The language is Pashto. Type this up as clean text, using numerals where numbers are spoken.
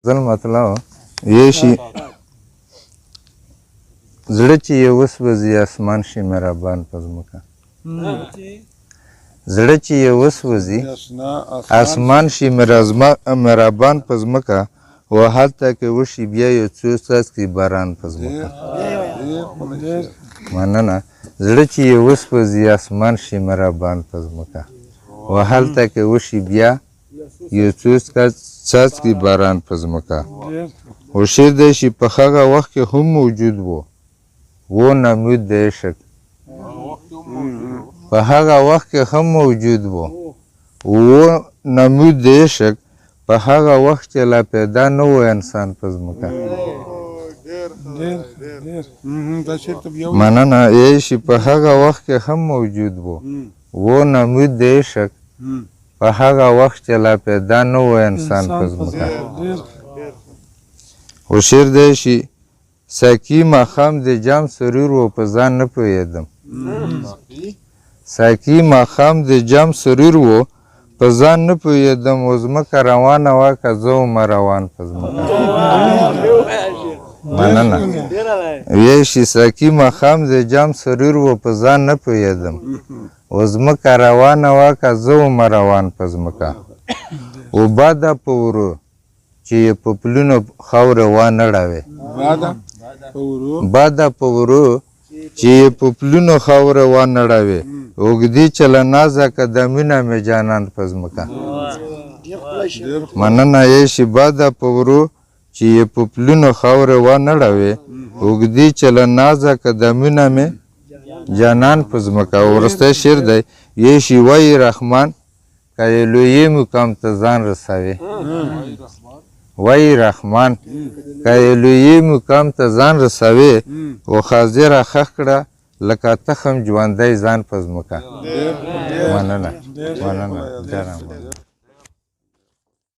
غزل مطلب یې شي زړه چې یې وسوځي اسمان شي مهربان په ځمکه زړه چې یې وسوځي اسمان شي مهربان په ځمکه و هلته کې وشي بیا یو څو څاڅکي باران په ځمکه مننه زړه چې یې وسوځي اسمان شي مهربان په ځمکه و هلته کې وشي بیا یو څو څاڅکي باران په ځمکه خو شعر دی چې په هغه وخت کې هم موجود و نمود د عشق په هغه وخت کې هم موجود و نمود د عشق په هغه وخت چې لا پیدا نه و انسان په ځمکه مننه یې چې په هغه وخت کې هم موجود و نمود د عشق په هغه وخت چې لا پیدا نه و انسان په ځمکه خو شعر دی چې ساقي ماښام د جام سرور و په ځان نه پوهېدم ساقي ماښام د جام سرور و په ځان نه پوهېدم و ځمکه روانه وه که زه ومه روان په ځمکه مننه ویې چې ساقي ماښام د جام سرور و په ځان نه پوهېدم و ځمکه روانه وه که زه ومه روان په ځمکه و باده په ورو چې یې په پلونو خاوره وانړوې باده په ورو چې یې په پلونو خاوره وانړوې اوږدې چله نازه قدمونه مې جانان په ځمکه مننه یې چې باده په ورو چې یې په پلونو خاوره وانړوې اوږدې چله نازه قدمونه مې جانان په ځمکه وروستی شعر دی یې چې وایي رحمان که یې لویې مقام ته ځان رسوې وایي رحمان که یې لویې مقام ته ځان رسوې و خازې را ښخ کړه لکه تخم ژوندی ځان په ځمکه مننه مننه